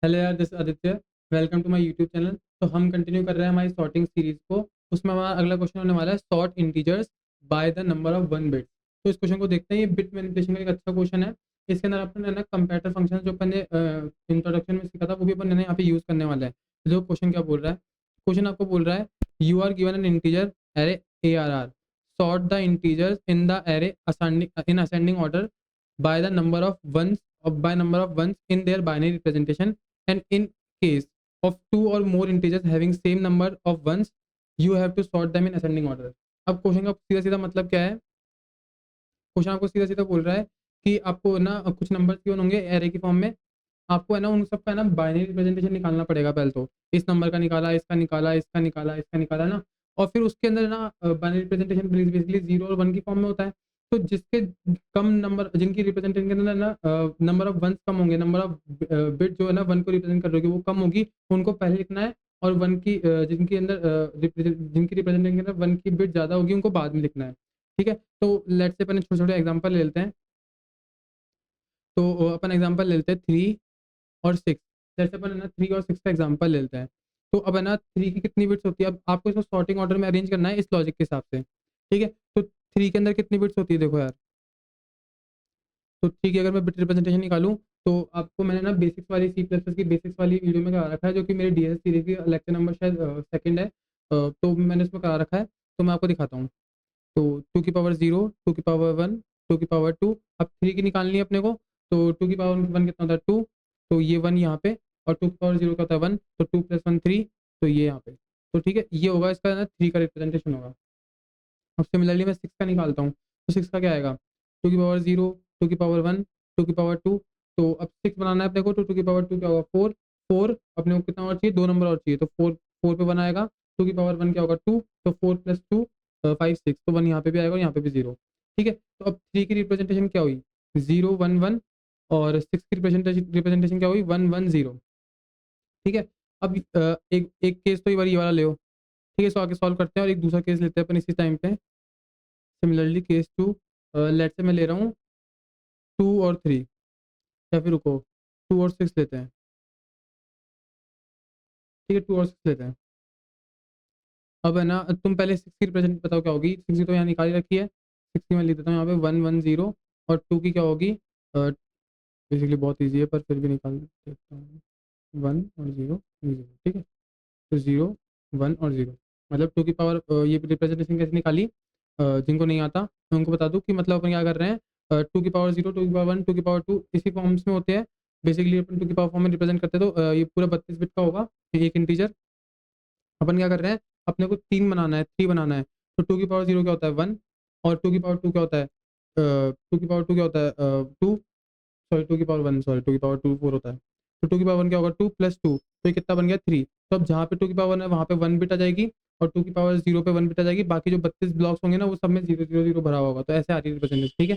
Hello यार, this Aditya. Welcome to my YouTube channel. तो हम कंटिन्यू कर रहे हैं हमारी सॉर्टिंग सीरीज को। उसमें हमारा अगला क्वेश्चन होने वाला है sort integers by the number of one bit. तो इस क्वेश्चन को देखते हैं। ये बिट मैनिपुलेशन का एक अच्छा क्वेश्चन है। इसके अंदर अपन है ना कंपैरेटर फंक्शन जो अपन ने इंट्रोडक्शन में सीखा था वो भी अपन है ना यहाँ पे यूज करने वाला है। तो जो क्वेश्चन क्या बोल रहा है, क्वेश्चन आपको बोल रहा है you are given an integer array A R R, sort the integers in the array ascending order by the number of ones by number of ones in their binary representation, and in case of two or more integers having same number of ones you have to sort them in ascending order। अब question का सीधा सीधा मतलब क्या है, question आपको सीधा सीधा बोल रहा है कि आपको ना कुछ नंबर गिवन होंगे एरे की फॉर्म में। आपको है ना उन सबका है ना बाइनरी रिप्रेजेंटेशन निकालना पड़ेगा। पहले तो इस नंबर का निकाला, इसका निकाला, इसका निकाला, इसका निकाला ना, और फिर उसके अंदर ना बाइनरी रिप्रेजेंटेशन बेसिकली 0 और 1 की फॉर्म में होता है। तो जिसके कम नंबर, जिनकी रिप्रेजेंटेशन के अंदर ना नंबर ऑफ वंस कम होंगे, नंबर ऑफ बिट जो है ना 1 को रिप्रेजेंट कर रही होगी वो कम होगी, उनको पहले लिखना है। और 1 की जिनकी अंदर जिनकी रिप्रेजेंटेशन के अंदर 1 की बिट ज़्यादा होगी उनको बाद में लिखना है। ठीक है, तो लेट्स से अपन छोटे छोटे एग्जाम्पल ले लेते हैं। तो अपन एग्जाम्पल ले लेते हैं 3 और 6। जैसे अपन है ना 3 और 6 का एग्जांपल ले लेते हैं। तो अब है ना 3 की कितनी बिट्स होती है, अब आपको इसको सॉर्टिंग ऑर्डर में अरेंज करना है इस लॉजिक के हिसाब से। ठीक है, तो 3 के अंदर कितनी बिट्स होती है देखो यार। तो 3 की अगर मैं बिट रिप्रेजेंटेशन निकालूँ तो आपको मैंने ना बेसिक्स वाली सी प्लस प्लस की बेसिक्स वाली वीडियो में करा रखा है, जो कि मेरी डीएस सीरीज की लेक्चर नंबर शायद सेकंड है। तो मैंने उसमें करा रखा है, तो मैं आपको दिखाता हूँ। तो 2 की पावर 0, 2 की पावर 1, 2 की पावर 2। अब 3 की निकालनी है अपने को। तो 2 की पावर 1 कितना होता है 2, तो ये 1 यहाँ पे। और 2 की पावर 0 का होता है 1, तो 2 + 1 3, तो ये यहाँ पे। तो ठीक है, ये होगा इसका ना 3 का रिप्रेजेंटेशन होगा। अब सिमिलरली मैं 6 का निकालता हूँ। तो 6 का क्या आएगा, 2 की पावर 0, 2 की पावर 1, 2 की पावर 2। तो अब 6 बनाना है अपने को, तो 2 की पावर 2 क्या होगा 4, 4 अपने को कितना और चाहिए, 2 नंबर और चाहिए, तो 4 4 पे 1 आएगा। 2 की पावर 1 क्या होगा 2, तो 4 + 2 5 6, तो 1 यहाँ पे भी आएगा और यहाँ पे भी 0। ठीक है, तो अब 3 की रिप्रेजेंटेशन क्या हुई, 0 1 1, और 6 की रिप्रेजेंटेशन क्या हुई 1 1 0। ठीक है, अब एक एक केस तो ये वाला ले हो। ठीक है, इसको आगे सॉल्व करते हैं और एक दूसरा केस लेते हैं अपन इसी टाइम पे। सिमिलरली केस 2, लेट्स से मैं ले रहा हूँ 2 और 3, या फिर रुको 2 और 6 लेते हैं। ठीक है, 2 और 6 लेते हैं। अब है ना तुम पहले 6 की रिप्रेजेंट बताओ क्या होगी। 6 की तो यहाँ निकाली रखी है, 6 की मैं लिख देता हूँ यहाँ पे 1 1 0। और 2 की क्या होगी, बेसिकली बहुत ईजी है पर फिर भी निकाल देता हूँ, 1 और 0 0। ठीक है, तो 0 1 और 0, मतलब 2 की पावर ये रिप्रेजेंटेशन कैसे निकाली, जिनको नहीं आता मैं उनको बता दूँ कि मतलब अपन क्या कर रहे हैं। 2 की पावर 0, 2 की पावर 1, 2 की पावर 2 इसी फॉर्म्स में होते हैं। बेसिकली अपन 2 की पावर फॉर्म में रिप्रेजेंट करते हैं, तो ये पूरा 32 बिट का होगा एक इंटीजर। अपन क्या कर रहे हैं, अपने को 3 बनाना है, 3 बनाना है। तो 2 की पावर 0 क्या होता है 1, और 2 की पावर 2 क्या होता है 2 की पावर 2 क्या होता है 2, सॉरी 2 की पावर 1, सॉरी 2 की पावर 2 4 होता है। तो 2 की पावर 1 क्या होगा 2 + 2, तो ये कितना बन गया 3। तो अब जहाँ पे 2 की पावर 1 है वहाँ पे 1 बिट आ जाएगी, और 2 की पावर 0 पे 1 बिट आ जाएगी। बाकी जो 32 ब्लॉक्स होंगे ना वो सब में 0 0 0 भरा हुआ होगा, तो ऐसे आ रही है रिप्रेजेंटेशन। ठीक है,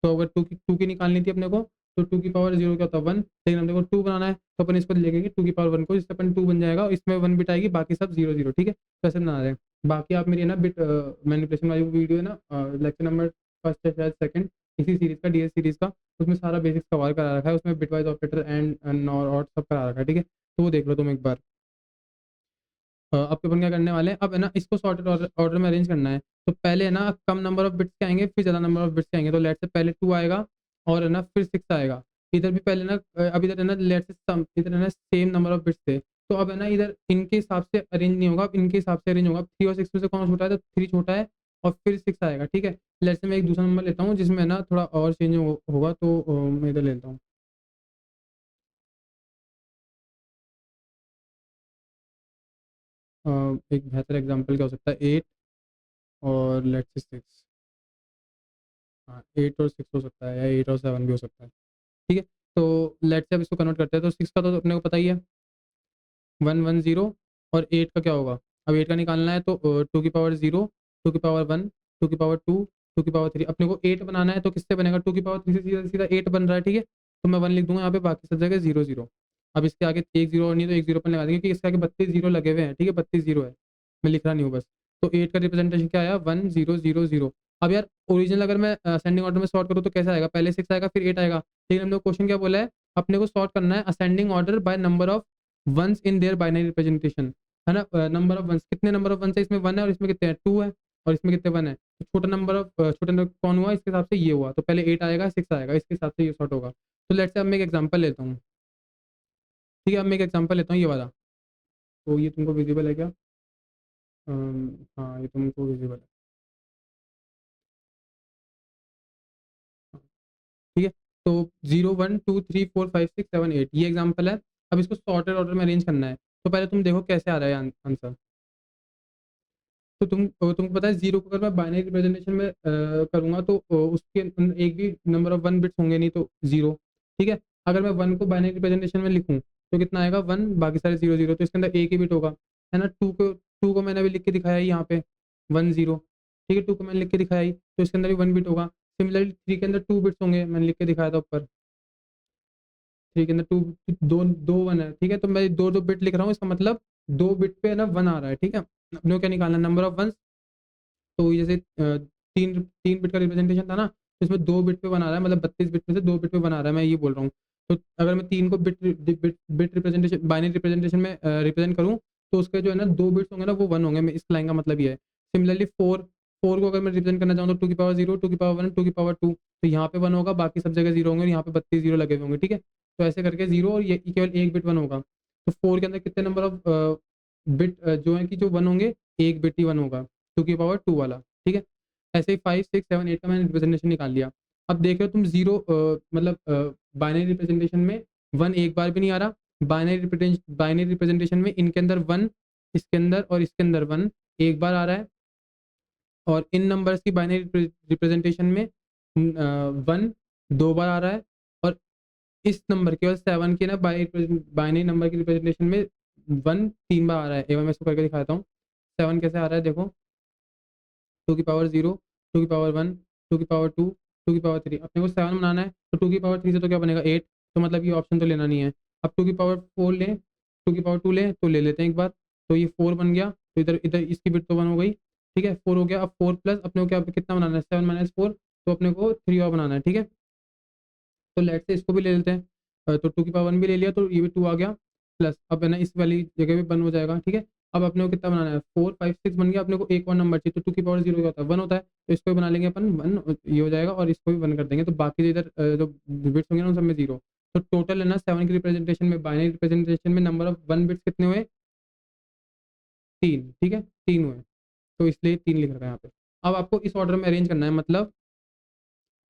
तो अगर 2 की निकालनी थी अपने को, तो 2 की पावर 0 क्या होता है 1, लेकिन अपने को 2 बनाना है तो अपन इसको लेंगे 2 की पावर 1 को, जिससे अपन 2 बन जाएगा और इसमें 1 बिट आएगी, बाकी सब 0 0। ठीक है, तो ऐसे बना रहे हैं। बाकी आप मेरी है ना बिट मैनिपुलेशन वाली वीडियो है ना, लेक्चर नंबर फर्स्ट है शायद सेकंड इसी सीरीज का, डीएस सीरीज का, उसमें सारा बेसिक्स कवर करा रखा है। उसमें बिटवाइज ऑपरेटर एंड नॉर और सब करा रखा है। ठीक है, तो वो देख लो तुम एक बार। अब अपन क्या करने वाले हैं, अब है ना इसको सॉर्टेड ऑर्डर में अरेंज करना है। तो पहले है ना कम नंबर ऑफ बिट्स के आएंगे, फिर ज़्यादा नंबर ऑफ बिट्स के आएंगे। तो लेट से पहले 2 आएगा, और है ना फिर 6 आएगा। इधर भी पहले ना अब इधर है ना लेट से इधर है ना सेम नंबर ऑफ बिट्स थे। तो अब है ना इधर इनके हिसाब से अरेंज नहीं होगा, अब इनके हिसाब से अरेंज होगा। 3 और 6 में से कौन छोटा है, तो 3 छोटा है, और फिर 6 आएगा। ठीक है, लेट से मैं एक दूसरा नंबर लेता हूँ जिसमें ना थोड़ा और चेंज होगा, तो मैं इधर लेता हूँ। एक बेहतर एग्जांपल क्या हो सकता है 8 और लेट्स से 6। हाँ, 8 और 6 हो सकता है, या 8 और 7 भी हो सकता है। ठीक है, तो लेट्स से अब इसको कन्वर्ट करते हैं। तो 6 का तो अपने को पता ही है 1 1 0, और 8 का क्या होगा, अब 8 का निकालना है। तो 2 की पावर 0, 2 की पावर 1, 2 की पावर 2, 2 की पावर 3। अपने को 8 बनाना है, तो किससे बनेगा 2 की पावर 3 से सीधा सीधा 8 बन रहा है। ठीक है, तो मैं 1 लिख दूंगा यहाँ पे, बाकी सब जगह 0 0। अब इसके आगे एक जीरो और नहीं, तो एक जीरो पर लगा देंगे क्योंकि इसके आगे 32 जीरो लगे हुए हैं। ठीक है, 32 जीरो है, मैं लिख रहा नहीं हूँ बस। तो 8 का रिप्रेजेंटेशन क्या आया 1 0 0 0। अब यार ओरिजिनल अगर मैं असेंडिंग ऑर्डर में सॉर्ट करूँ तो कैसा आएगा, पहले 6 आएगा फिर 8 आएगा। लेकिन हम लोग क्वेश्चन क्या बोला है, अपने को सॉर्ट करना है ascending order by number of ones in their binary representation, है ना। नंबर ऑफ वंस, कितने नंबर ऑफ वंस है इसमें, 1 है और इसमें कितने हैं, 2 है, और इसमें कितने 1 है, तो छोटा नंबर ऑफ छोटा नंबर कौन हुआ, इसके हिसाब से ये हुआ, तो पहले 8 आएगा 6 आएगा, इसके हिसाब से ये सॉर्ट होगा। तो लेट्स से अब मैं एक एग्जांपल लेता हूँ, ठीक है। अब मैं एक एग्जांपल लेता हूँ, ये वाला। तो ये तुमको विजिबल है क्या? हाँ, ये तुमको विजिबल है। हाँ, ठीक है। तो 0 1 2 3 4 5 6 7 8 ये एग्जांपल है। अब इसको सॉर्टेड ऑर्डर में अरेंज करना है। तो पहले तुम देखो कैसे आ रहा है आंसर। तो तुमको पता है जीरो को अगर मैं बाइनरी रिप्रेजेंटेशन में करूंगा तो उसके अंदर एक भी नंबर ऑफ 1 बिट्स होंगे नहीं, तो जीरो। ठीक है। अगर मैं 1 को बाइनरी रिप्रेजेंटेशन में लिखूं तो कितना आएगा, 1, बाकी सारे जीरो जीरो, तो इसके अंदर एक ही बिट होगा, है ना। टू को मैंने अभी लिख के दिखाया ही यहाँ पे, 1 0। ठीक है, 2 को मैंने लिख के दिखाया ही, तो इसके अंदर भी 1 बिट होगा। सिमिलरली 3 के अंदर 2 बिट्स होंगे, मैंने लिख के दिखाया था ऊपर। 3 के अंदर टू, दो दो 1 है, ठीक है। तो मैं दो दो बिट लिख रहा हूँ, इसका मतलब 2 बिट पे ना 1 आ रहा है, ठीक है। अपने को क्या निकालना, नंबर ऑफ 1। तो जैसे तीन तीन बिट का रिप्रेजेंटेशन था ना, तो इसमें 2 बिट पे बना रहा है, मतलब 32 बिट में से 2 बिट पे बना रहा है, मैं ये बोल रहा हूँ। तो अगर मैं 3 को bit bit bit representation binary representation में रिप्रेजेंट करूँ, तो उसके जो है ना 2 बिट्स होंगे ना, वो 1 होंगे, मैं इस लाइन का मतलब ये है। सिमिलरली फोर फोर को अगर मैं रिप्रेजेंट करना चाहूँ तो 2 की पावर 0, 2 की पावर 1, 2 की पावर 2, तो यहाँ पे 1 होगा, बाकी सब जगह जीरो होंगे, और यहाँ पे 32 जीरो लगे हुए होंगे, ठीक है। तो ऐसे करके जीरो, और ये केवल एक बिट 1 होगा। तो 4 के अंदर कितने नंबर ऑफ बिट जो है कि जो 1 होंगे, एक बिट ही 1 होगा, 2 की पावर 2 वाला, ठीक है। ऐसे ही 5 6 7 8 का मैंने रिप्रेजेंटेशन निकाल लिया। अब देख रहे हो तुम जीरो, मतलब बाइनरी रिप्रेजेंटेशन में 1 एक बार भी नहीं आ रहा। बाइनरी रिप्रेजेंटेशन में इनके अंदर 1, इसके अंदर और इसके अंदर 1 एक बार आ रहा है, और इन नंबर्स की बाइनरी रिप्रेजेंटेशन में 1 दो बार आ रहा है, और इस नंबर केवल 7 के ना बाइनरी नंबर की रिप्रेजेंटेशन में 1 3 बार आ रहा है। एवं मैं इसको करके दिखाता हूँ, 7 कैसे आ रहा है, देखो। 2 की पावर 0, 2 की पावर 1, 2 की पावर 2, 2 की पावर 3, अपने को 7 बनाना है, तो 2 की पावर 3 से तो क्या बनेगा, 8। तो मतलब ये ऑप्शन तो लेना नहीं है। अब 2 की पावर 4 लें, 2 की पावर 2 लें तो ले लेते हैं एक बार। तो ये 4 बन गया, तो इधर इधर इसकी बिट तो 1 हो गई, ठीक है। 4 हो गया। अब 4 प्लस अपने को क्या कितना बनाना है, 7 - 4, तो अपने को 3 और बनाना है, ठीक है। तो लेट से इसको भी ले लेते हैं। तो 2 की पावर 1 भी ले लिया, तो ये भी 2 आ गया, प्लस अब है ना इस वाली जगह भी 1 हो जाएगा, ठीक है। अब अपने को कितना बनाना है, 4 5 6 बन गया, अपने को एक और नंबर चाहिए, तो 2 की पावर 0 क्या होता है, 1 होता है, तो इसको भी बना लेंगे अपन 1, ये हो जाएगा, और इसको भी 1 कर देंगे, तो बाकी इधर जो बिट्स होंगे ना उन सब में 0। तो टोटल है ना 7 की रिप्रेजेंटेशन में, बाइनरी रिप्रेजेंटेशन में नंबर ऑफ 1 बिट्स कितने हुए, 3, ठीक है, 3 हुए। तो इसलिए 3 लिख रखा है यहाँ पे। अब आपको इस ऑर्डर में अरेंज करना है, मतलब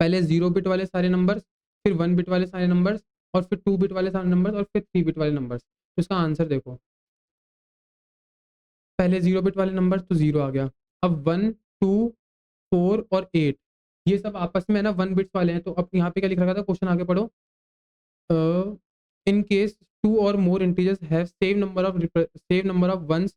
पहले 0 बिट वाले सारे नंबर्स, फिर 1 बिट वाले सारे नंबर्स, और फिर 2 बिट वाले सारे नंबर्स, और फिर 3 बिट वाले नंबर्स। तो इसका आंसर देखो, पहले 0 बिट वाले नंबर्स तो 0 आ गया। अब 1 2 4 और 8, ये सब आपस में ना 1 बिट्स वाले हैं, तो अब यहाँ पे क्या लिख रखा था, क्वेश्चन आगे पढ़ो। इन case two or more integers have same number of ones,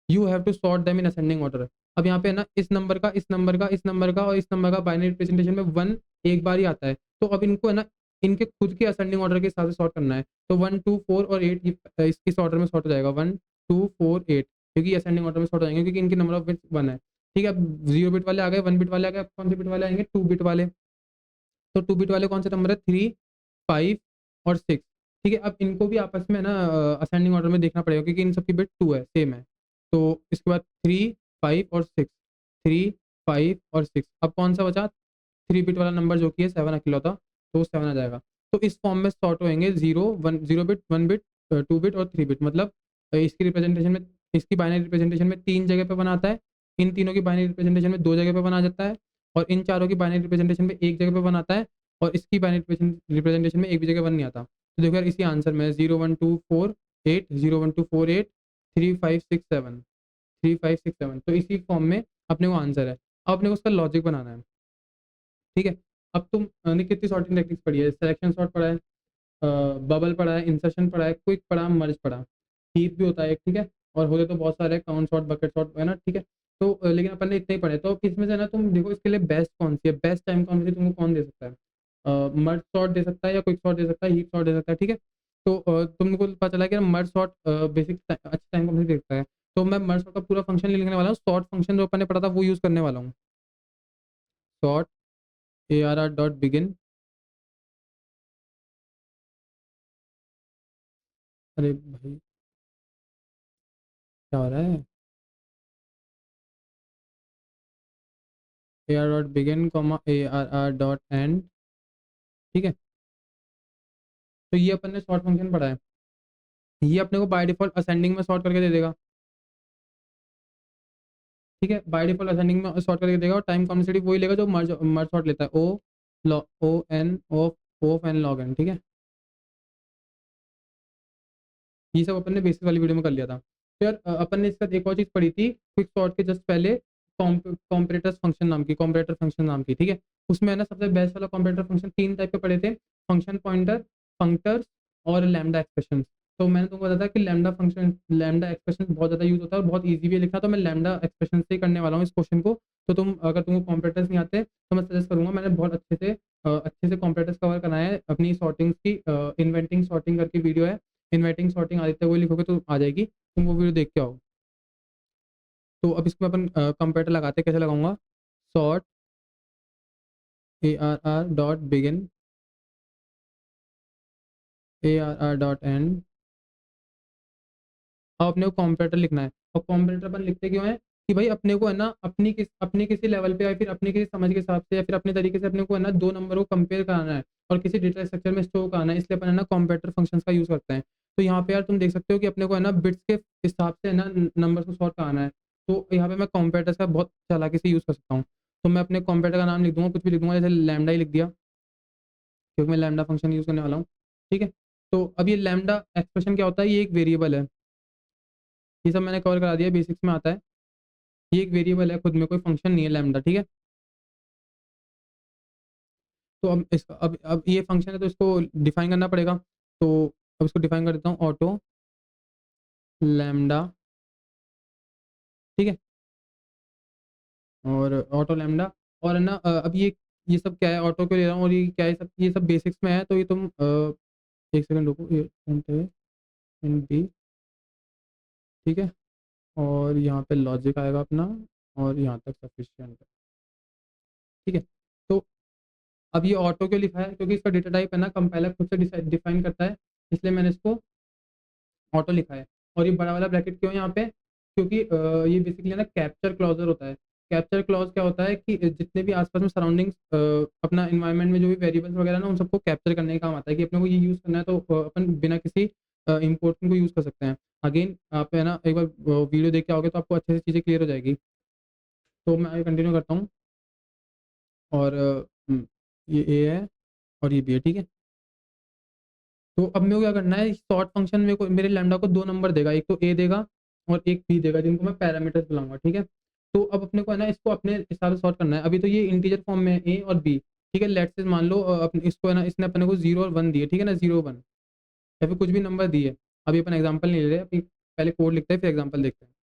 you have to sort them in ascending order. अब यहाँ पे है ना इस नंबर का, इस नंबर का, इस नंबर का और इस नंबर का बाइनरी रिप्रेजेंटेशन में 1 एक बार ही आता है, तो अब इनको है ना इनके खुद के असेंडिंग ऑर्डर के हिसाब से सॉर्ट करना है। तो 1 2 4 और 8 इस ऑर्डर में सॉर्ट हो जाएगा, 1 2 4 8, क्योंकि असेंडिंग ऑर्डर में सॉर्ट हो जाएंगे, क्योंकि इनके नंबर ऑफ बिट्स 1 है, ठीक है। अब 0 बिट वाले आ गए, 1 बिट वाले आ गए, अब कौन से बिट वाले आएंगे, 2 बिट वाले। तो 2 बिट वाले कौन से नंबर है, 3 5 और 6, ठीक है। अब इनको भी आपस में ना असेंडिंग ऑर्डर में देखना पड़ेगा, क्योंकि इन सबकी बिट 2 है, सेम है। तो इसके बाद 3 5 और 6, 3 5 और 6, अब कौन सा बचा, 3 बिट वाला नंबर जो कि है 7 अकेला था, तो वो 7 आ जाएगा। तो इस फॉर्म में सॉर्ट होएंगे 0 बिट 1 बिट 2 बिट और 3 बिट, मतलब इसकी रिप्रेजेंटेशन में, इसकी बाइनरी रिप्रेजेंटेशन में 3 जगह पे बनाता है, इन तीनों की बाइनरी रिप्रेजेंटेशन में 2 जगह पे बना जाता है, और इन चारों की बाइनरी रिप्रेजेंटेशन में एक जगह पे बनाता है, और इसकी बाइनरी रिप्रेजेंटेशन में एक भी जगह 1 नहीं आता। तो देखो यार, इसी आंसर में 0 1 2 4 8, 0 1 2 4 8, 3 5 6 7, 3 5 6 7, तो इसी फॉर्म में अपने को आंसर है। अब अपने को उसका लॉजिक बनाना है, ठीक है। अब तुम ने कितनी सॉर्टिंग टेक्निक्स पढ़ी है, सिलेक्शन सॉर्ट पढ़ा है, बबल पढ़ा है, इंसर्शन पढ़ा है, क्विक पढ़ा, मर्ज पढ़ा, हीप भी होता है एक, ठीक है। और होते तो बहुत सारे, काउंट सॉर्ट, बकेट सॉर्ट, है ना, ठीक है। तो लेकिन अपन ने इतने ही पढ़े, तो इसमें से ना तुम देखो इसके लिए बेस्ट कौन सी है, बेस्ट टाइम कौन सी तुमको कौन दे सकता है, मर्ज सॉर्ट दे सकता है, या क्विक सॉर्ट दे सकता है, हीप सॉर्ट दे सकता है, ठीक है। तो तुमको पता चला कि मर्ज सॉर्ट बेसिक अच्छा टाइम कौन सी दे सकता है। तो मैं मर्ज सॉर्ट का पूरा फंक्शन नहीं लिखने वाला हूँ, सॉर्ट फंक्शन जो अपन ने पढ़ा था वो यूज करने वाला हूँ। सॉर्ट ARR डॉट बिगिन अरे भाई क्या हो रहा है? A R dot begin comma A R R dot and. ठीक है, तो ये अपन ने सॉर्ट फंक्शन पढ़ा है। ये अपने को बाय डिफॉल्ट असेंडिंग में सॉर्ट करके दे देगा। ठीक है, बाय डिफॉल्ट असेंडिंग में सॉर्ट करके देगा और टाइम कॉम्प्लेक्सिटी वही लेगा जो मर्ज मर्ज सॉर्ट लेता है, O N of N log N. ठीक है, ये सब अपन ने बेसिक वाली वीडियो में कर लिया था। तो यार अपन ने इसका एक और चीज़ पढ़ी थी क्विक सॉर्ट के जस्ट पहले, कॉम्परेटर फंक्शन नाम की। ठीक है, उसमें है ना सबसे बेस्ट वाला कॉम्परेटर फंक्शन तीन टाइप के पढ़े थे, फंक्शन पॉइंटर, फंक्टर्स और लैम्डा एक्सप्रेशन। तो मैंने तुमको बताया था कि लैम्डा एक्सप्रेशन बहुत ज़्यादा यूज होता है और बहुत ईजी भी है लिखना, तो मैं लैम्डा एक्सप्रेशन से ही करने वाला हूँ इस क्वेश्चन को। तो तुम अगर तुमको कॉम्परेटर्स नहीं आते तो मैं सजेस्ट करूंगा, मैंने बहुत अच्छे से कॉम्परेटर्स कवर कराए हैं अपनी सॉर्टिंग्स की, इन्वेंटिंग सॉर्टिंग करके वीडियो है, इन्वेंटिंग सॉर्टिंग आदित्य को लिखोगे तो आ जाएगी, तुम वो वीडियो देख के आओ। तो अब इसमें अपन कंपेरेटर लगाते हैं, कैसे लगाऊंगा? Sort A R R dot begin A R R dot and. अब अपने को कंपेरेटर लिखना है, और कंपेरेटर अपन लिखते क्यों है कि भाई अपने को है ना अपनी किसी लेवल पे या फिर अपनी किसी समझ के हिसाब से या फिर अपने तरीके से अपने को है ना दो नंबर को कंपेयर कराना है और किसी डेटा स्ट्रक्चर में स्टोर कराना है, इसलिए अपन है ना कंपेरेटर फंक्शंस का यूज करते हैं। तो यहाँ पे यार तुम देख सकते हो कि अपने को है ना बिट्स के हिसाब से है ना नंबर को सॉर्ट कराना है। तो यहाँ पे मैं कंपेरेटर का बहुत चालाकी से यूज कर सकता हूँ। तो मैं अपने कंपेरेटर का नाम लिख दूंगा, कुछ भी लिख दूंगा, जैसे लैम्डा ही लिख दिया, क्योंकि मैं लैम्डा फंक्शन यूज करने वाला हूँ। ठीक है, तो अब ये लैम्डा एक्सप्रेशन क्या होता है? ये एक वेरिएबल है। ये सब मैंने कवर करा दिया, बेसिक्स में आता है। ये एक वेरिएबल है खुद में, कोई फंक्शन नहीं है लैम्डा। ठीक है, तो अब ये फंक्शन है तो इसको डिफाइन करना पड़ेगा। तो अब इसको डिफाइन कर देता हूँ, ऑटो लैम्डा। ठीक है, और ऑटो लैम्डा, और है ना अब ये सब क्या है, ऑटो क्यों ले रहा हूँ और ये क्या है, सब ये सब बेसिक्स में है, तो ये तुम एक सेकंड रुको, ये इन बी। ठीक है, और यहाँ पे लॉजिक आएगा अपना, और यहाँ तक सफिशियंट है। ठीक है, तो अब ये ऑटो क्यों लिखा है? क्योंकि इसका डेटा टाइप है ना कंपाइलर खुद से डिफाइन करता है, इसलिए मैंने इसको ऑटो लिखा है। और ये बड़ा वाला ब्रैकेट क्यों है यहाँ पे? क्योंकि ये बेसिकली ना कैप्चर क्लॉजर होता है। कैप्चर क्लॉज क्या होता है कि जितने भी आसपास में सराउंडिंग्स, अपना इन्वायरमेंट में जो भी वेरिएबल्स वगैरह ना, उन सबको कैप्चर करने का काम आता है कि अपने को ये यूज़ करना है, तो अपन बिना किसी इम्पोर्टेंट को यूज़ कर सकते हैं। अगेन आप है ना एक बार वीडियो देख के आओगे तो आपको अच्छे से चीज़ें क्लियर हो जाएगी। तो मैं आगे कंटिन्यू करता हूँ, और ये ए है और ये बी है। ठीक है, तो अब मेरे को क्या करना है, सॉर्ट फंक्शन मेरे को मेरे लैम्डा को दो नंबर देगा, एक तो ए देगा और एक बी देगा, जिनको मैं पैरामीटर्स बुलाऊंगा। ठीक है, तो अब अपने को है ना इसको अपने हिसाब से सॉर्ट करना है। अभी तो ये इंटीजर फॉर्म में है ए और बी। ठीक है, लेट्स से मान लो अपने इसको है ना, इसने अपने को 0 और 1 दिए। ठीक है ना, 0 1 या फिर कुछ भी नंबर दिए। अभी अपन एग्जाम्पल नहीं ले रहे, अभी पहले कोड लिखते हैं फिर एग्जाम्पल देखते हैं।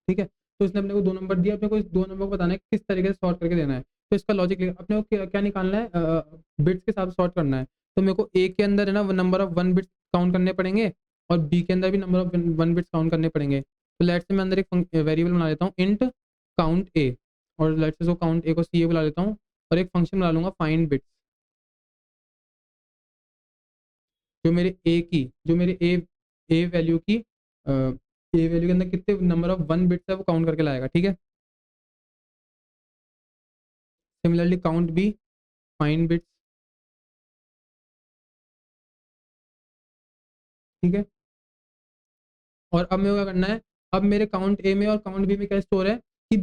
ठीक है, तो इसने अपने को दो नंबर दिया, अपने को इस दो नंबर को बताना है कि किस तरीके से सॉर्ट करके देना है। तो इसका लॉजिक अपने को क्या निकालना है, बिट्स के साथ सॉर्ट करना है। तो मेरे को ए के अंदर है ना नंबर ऑफ 1 बिट्स काउंट करने पड़ेंगे, और बी के अंदर भी नंबर ऑफ 1 बिट्स काउंट करने पड़ेंगे। तो लेट्स से मैं अंदर एक वेरिएबल बना लेता हूँ, इंट काउंट ए, और लेट्स से काउंट ए को सी ए बुला लेता हूँ, और एक फंक्शन बना लूंगा फाइंड बिट्स, जो मेरे ए वैल्यू की ए वैल्यू के अंदर कितने नंबर ऑफ 1 बिट्स है वो काउंट करके लाएगा। ठीक है, similarly count B find bits. ठीक है, और अब मेरे को क्या करना है, अब मेरे काउंट ए में और काउंट बी में क्या स्टोर है कि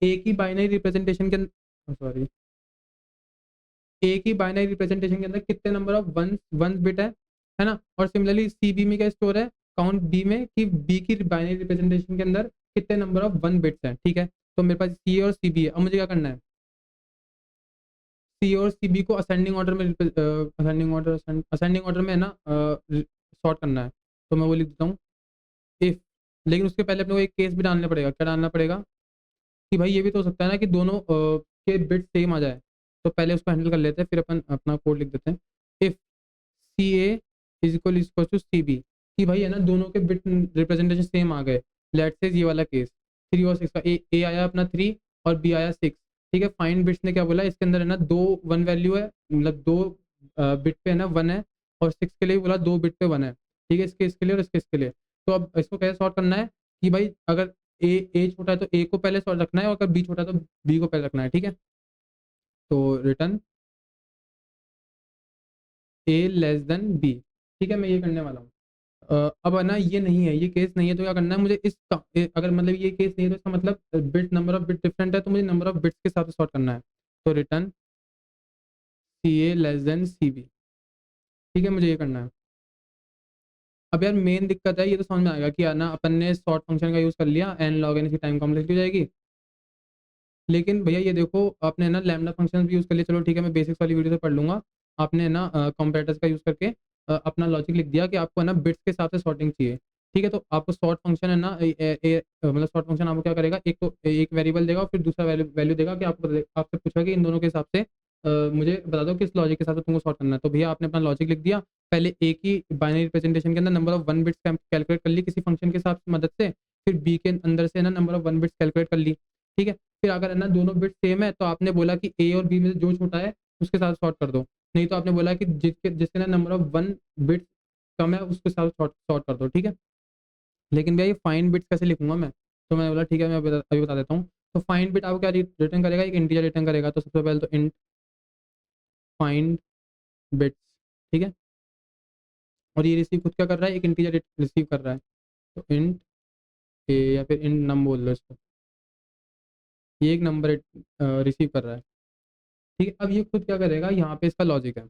एक ही बाइनरी रिप्रेजेंटेशन के अंदर, सॉरी, एक ही बाइनरी रिप्रेजेंटेशन के अंदर कितने नंबर ऑफ वन बिट है ना। और सिमिलरली सी बी में क्या स्टोर है, काउंट बी में, कि बी की बाइनरी रिप्रेजेंटेशन के अंदर कितने नंबर ऑफ 1 बिट्स हैं। ठीक है, तो मेरे पास सी और सी बी है। अब मुझे क्या करना है, सी और सी बी को असेंडिंग ऑर्डर में है ना सॉर्ट करना है। तो मैं वो लिख देता हूँ, इफ, लेकिन उसके पहले अपने को एक केस भी डालना पड़ेगा। क्या डालना पड़ेगा कि भाई ये भी तो हो सकता है ना कि दोनों के बिट सेम आ जाए। तो पहले उसको हैंडल कर लेते हैं, फिर अपन अपना कोड लिख देते हैं। If C A is equal to C B, कि भाई है ना दोनों के बिट रिप्रेजेंटेशन सेम आ गए। लेट्स से ये वाला केस 3 और 6 का, ए आया अपना 3 और बी आया 6। ठीक है, फाइंड बिट्स ने क्या बोला, इसके अंदर है ना दो वन वैल्यू है, मतलब दो बिट पे है ना 1 है, और 6 के लिए बोला 2 बिट पे 1 है। ठीक है, इसके लिए और इसके लिए। तो अब इसको कैसे सॉर्ट करना है कि भाई अगर ए छोटा है तो ए को पहले सॉर्ट रखना है, और अगर बी छोटा है तो बी को पहले रखना है। ठीक है, तो रिटर्न ए लेस देन बी। ठीक है, मैं ये करने वाला हूँ। अब है ना, ये नहीं है, ये केस नहीं है, तो क्या करना है मुझे अगर मतलब ये केस नहीं है तो इसका मतलब bit number of bit different है, तो मुझे नंबर ऑफ बिट्स के हिसाब से सॉर्ट करना है। तो रिटर्न सी ए लेस देन सी बी। ठीक है, मुझे ये करना है। अब यार मेन दिक्कत है, ये तो समझ में आएगा कि यार ना अपन ने सॉर्ट फंक्शन का यूज़ कर लिया, एन लॉग एन, इसकी टाइम कॉम्प्लेक्सिटी हो जाएगी। लेकिन भैया ये देखो, आपने ना लैम्डा फंक्शन भी यूज़ कर लिया, चलो ठीक है, मैं बेसिक्स वाली वीडियो से पढ़ लूंगा। आपने ना कंपैरेटर्स का यूज़ करके अपना लॉजिक लिख दिया कि आपको है ना बिट्स के हिसाब से सॉर्टिंग चाहिए। ठीक है, तो आपको सॉर्ट फंक्शन है ना मतलब सॉर्ट फंक्शन आपको क्या करेगा, एक तो एक वेरिएबल देगा और फिर दूसरा वैल्यू देगा कि आपसे पूछा कि इन दोनों के हिसाब से मुझे बता दो किस लॉजिक के साथ तुमको सॉर्ट करना है। तो भैया आपने अपना लॉजिक लिख दिया, पहले ए की बाइनरी रिप्रेजेंटेशन के अंदर number of one bits calculate कर ली किसी फंक्शन के हिसाब से मदद से, फिर बी के अंदर से ना number of one bits calculate कर ली। ठीक है, फिर अगर है ना दोनों बिट सेम है तो आपने बोला कि ए और बी में से जो छोटा है उसके साथ सॉर्ट कर दो। नहीं तो आपने बोला कि जिसके ना नंबर ऑफ वन बिट कम है उसके साथ सॉर्ट सॉर्ट कर दो। ठीक है, लेकिन भैया ये फाइंड बिट्स कैसे लिखूंगा मैं? तो मैंने बोला ठीक है, मैं अभी बता देता हूँ। तो फाइंड बिट आपको क्या रिटर्न करेगा, एक इंटीजर रिटर्न करेगा। तो सबसे पहले तो इंट फाइंड बिट्स। ठीक है, और ये रिसीव खुद क्या कर रहा है, एक इंटीजर रिसीव कर रहा है। तो इंट ए या फिर इंट नम बोल दो इसको, ये एक नंबर रिसीव कर रहा है। ठीक है, अब ये खुद क्या करेगा, यहाँ पे इसका लॉजिक है।